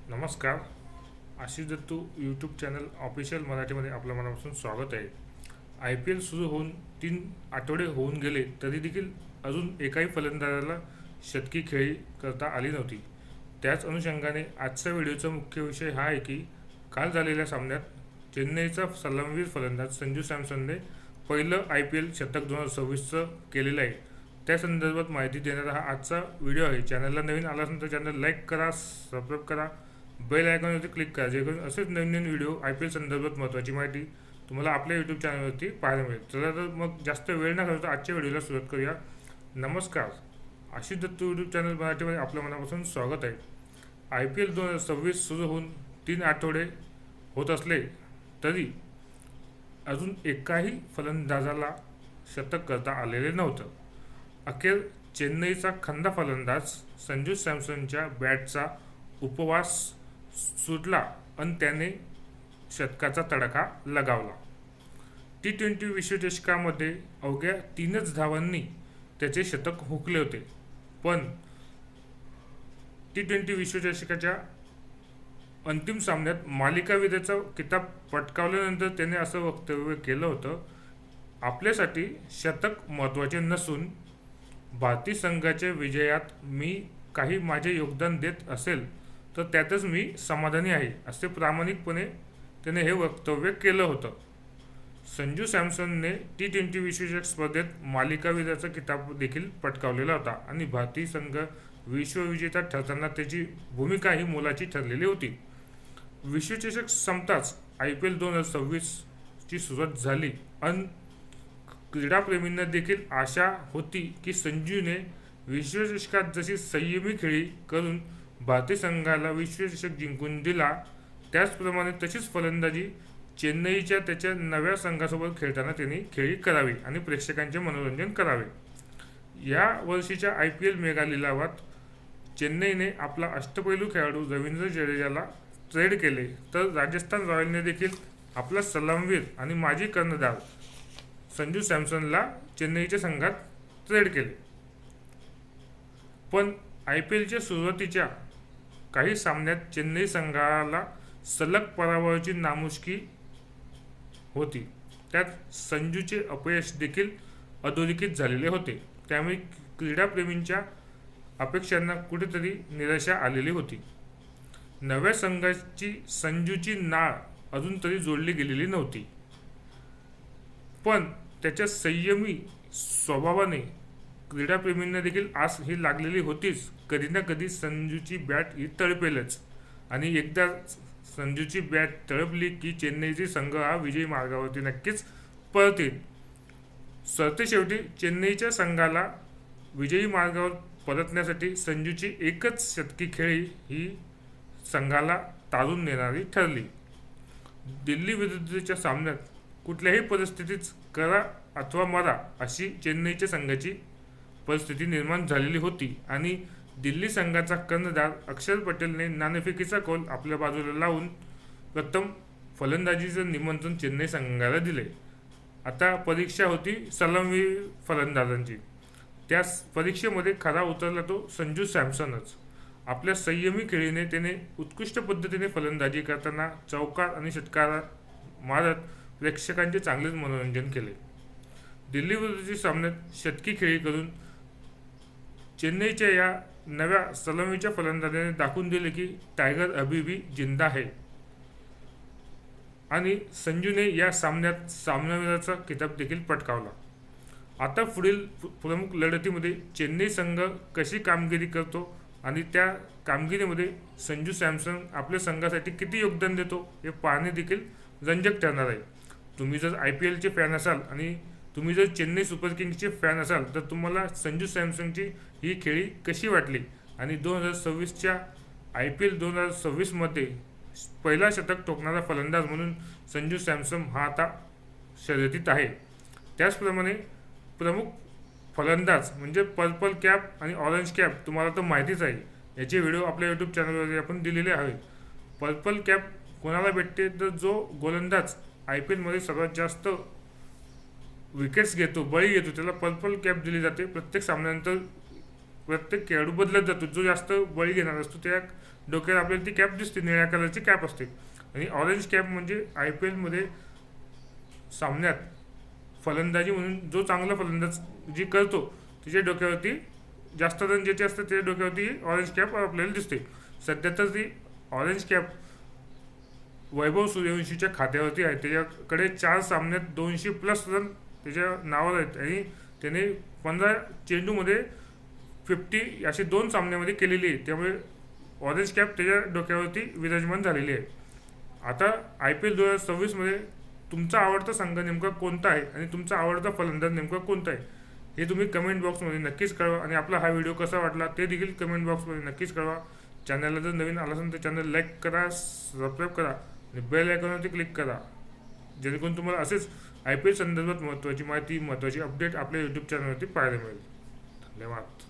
नमस्कार. Ashish Dattu YouTube channel official मराठीमध्ये आपलं मनापासून स्वागत आहे. आय पी एल सुरू होऊन 3 आठवडे होऊन गेले तरी देखील अजून एकाही फलंदाजाला शतकी खेळी करता आली नव्हती. त्याच अनुषंगाने आजच्या व्हिडिओचा मुख्य विषय हा आहे की काल झालेल्या सामन्यात चेन्नईचा सलामीवीर फलंदाज संजू सॅमसनने पहिलं आय पी एल शतक 2026चं केलेलं आहे. त्या संदर्भात माहिती देणारा हा आजचा व्हिडिओ आहे. चॅनलला नवीन आला असेल तर चॅनल लाईक करा, सबस्क्राईब करा, बेल आयकॉनवरती क्लिक करा, जेणेकरून असेच नवीन नवीन व्हिडिओ आय पी एल संदर्भात महत्त्वाची माहिती तुम्हाला आपल्या यूट्यूब चॅनलवरती पाहायला मिळेल. चला तर मग जास्त वेळ न घालवता आजच्या व्हिडिओला सुरुवात करूया. नमस्कार. आशिष दत्तू यूट्यूब चॅनल मराठीमध्ये आपलं मनापासून स्वागत आहे. आय पी एल 2026 सुरू होऊन 3 आठवडे होत असले तरी अजून एकाही फलंदाजाला शतक करता आलेले नव्हतं. अखेर चेन्नईचा खंदा फलंदाज संजू सॅमसनच्या बॅटचा उपवास सुटला आणि त्याने शतकाचा तडाखा लगावला. T20 विश्वचषकामध्ये अवघ्या 3च धावांनी त्याचे शतक हुकले होते. पण T20 विश्वचषकाच्या अंतिम सामन्यात मालिकावीराचा किताब पटकावल्यानंतर त्याने असं वक्तव्य केलं होतं, आपल्यासाठी शतक महत्त्वाचे नसून भारतीय संघाच्या विजयात मी काही माझे योगदान देत असेल तर त्यातच मी समाधानी आहे, असे प्रामाणिकपणे त्याने हे वक्तव्य केलं होतं. संजू सॅमसनने T20 विश्वचषक स्पर्धेत मालिकावीराचा किताब देखील पटकावलेला होता आणि भारतीय संघ विश्वविजेता ठरताना त्याची भूमिकाही मोलाची ठरलेली होती. विश्वचषक संपताच आय पी एल 2026ची सुरुवात झाली आणि क्रीडाप्रेमींना देखील आशा होती की संजूने विश्वचषकात जशी संयमी खेळी करून भारतीय संघाला विश्वचषक जिंकून दिला, त्याचप्रमाणे तशीच फलंदाजी चेन्नईच्या त्याच्या नव्या संघासोबत खेळताना त्यांनी खेळी करावी आणि प्रेक्षकांचे मनोरंजन करावे. या वर्षीच्या आय पी एल मेगा लिलावात चेन्नईने आपला अष्टपैलू खेळाडू रवींद्र जडेजाला ट्रेड केले, तर राजस्थान रॉयलने देखील आपला सलामवीर आणि माजी कर्णधार संजू सॅमसनला चेन्नईच्या संघात ट्रेड केले. पण आय पी एलच्या सुरुवातीच्या काही सामन्यात चेन्नई संघाला सलग पराभवाची नामुष्की होती. त्यात संजूचे अपयश देखील अधोरेखित झालेले होते. त्यामुळे क्रीडाप्रेमींच्या अपेक्षांना कुठेतरी निराशा आलेली होती. नव्या संघाची संजूची नाळ अजून तरी जोडली गेलेली नव्हती. पण त्याच्या संयमी स्वभावाने क्रीडाप्रेमींना देखील आस ही लागलेली होतीच, कधी ना कधी संजूची बॅट ही तळपेलच आणि एकदा संजूची बॅट तळपली की चेन्नईचे संघ हा विजयी मार्गावरती नक्कीच परतील. सरतेशेवटी चेन्नईच्या संघाला विजयी मार्गावर परतण्यासाठी संजूची एकच शतकी खेळी ही संघाला तारून नेणारी ठरली. दिल्ली विरुद्धच्या सामन्यात कुठल्याही परिस्थितीत करा अथवा मरा अशी चेन्नईच्या संघाची परिस्थिती निर्माण झालेली होती आणि दिल्ली संघाचा कर्णधार अक्षर पटेलने नाणेफेकीचा कौल आपल्या बाजूला लावून प्रथम फलंदाजीचं निमंत्रण चेन्नई संघाला दिले. आता परीक्षा होती सलामीवीर फलंदाजांची. त्या परीक्षेमध्ये खरा उतरला तो संजू सॅमसनच. आपल्या संयमी खेळीने त्याने उत्कृष्ट पद्धतीने फलंदाजी करताना चौकार आणि षटकार मारत प्रेक्षकांचे चांगलेच मनोरंजन केले. दिल्ली विरुद्धच्या सामन्यात शतकी खेळी करून चेन्नईच्या या नव्या सलामीच्या फलंदाजाने दाखवून दिले की टायगर अभी भी जिंदा है आणि संजूने या सामन्यात सामनावीराचा किताब देखील पटकावला. आता पुढील प्रमुख लढतीमध्ये चेन्नई संघ कशी कामगिरी करतो आणि त्या कामगिरीमध्ये संजू सॅमसन आपल्या संघासाठी किती योगदान देतो हे पाहणे देखील रंजक ठरणार आहे. तुम्ही जर आय पी एलचे फॅन असाल आणि तुम्ही जर चेन्नई सुपर किंग्सचे फॅन असाल तर तुम्हाला संजू सॅमसनची ही खेळी कशी वाटली आणि 2026च्या आय पी एल 2026मध्ये पहिला शतक ठोकणारा फलंदाज म्हणून संजू सॅमसन हा आता शर्यतीत आहे. त्याचप्रमाणे प्रमुख फलंदाज म्हणजे पर्पल कॅप आणि ऑरेंज कॅप तुम्हाला तर माहितीच आहे. याचे व्हिडिओ आपल्या यूट्यूब चॅनलवर आपण दिलेले आहेत. पर्पल कॅप कोणाला भेटते तर जो गोलंदाज आय पी एलमध्ये सर्वात जास्त विकेट्स घेतो, बळी घेतो, त्याला पर्पल कॅप दिली जाते. प्रत्येक सामन्यानंतर प्रत्येक खेळाडू बदलत जातो. जो जास्त बळी घेणार असतो त्या डोक्यावर आपल्याला ती कॅप दिसते, निळ्या कलरची कॅप असते. आणि ऑरेंज कॅप म्हणजे IPL सामन्यात फलंदाजी म्हणून जो चांगला फलंदाजी करतो त्याच्या डोक्यावरती जास्त रन ज्याचे असतात त्याच्या डोक्यावरती ऑरेंज कॅप आपल्याला दिसते. सध्या तर ती ऑरेंज कॅप वैभव सूर्यवंशीच्या खात्यावरती आहे. त्याच्याकडे 4 सामन्यात 200+ रन त्याच्या नावावर आहेत आणि त्याने 15 चेंडूमध्ये 50 असे 2 सामन्यामध्ये केलेली आहे. त्यामुळे ऑरेंज कॅप त्याच्या डोक्यावरती विराजमान झालेली आहे. आता IPL 2026 तुमचा आवडता संघ नेमका कोणता आहे आणि तुमचा आवडता फलंदाज नेमका कोणता आहे हे तुम्ही कमेंट बॉक्समध्ये नक्कीच कळवा. आणि आपला हा व्हिडिओ कसा वाटला ते देखील कमेंट बॉक्समध्ये नक्कीच कळवा. चॅनलला जर नवीन आला असेल तर चॅनल लाईक करा, सबस्क्राईब करा आणि बेल आयकॉनवरती क्लिक करा, जेणेकरून तुम्हाला असेच IPL संदर्भात महत्त्वाची माहिती, महत्त्वाची अपडेट आपल्या यूट्यूब चॅनलवरती पाहायला मिळेल. धन्यवाद.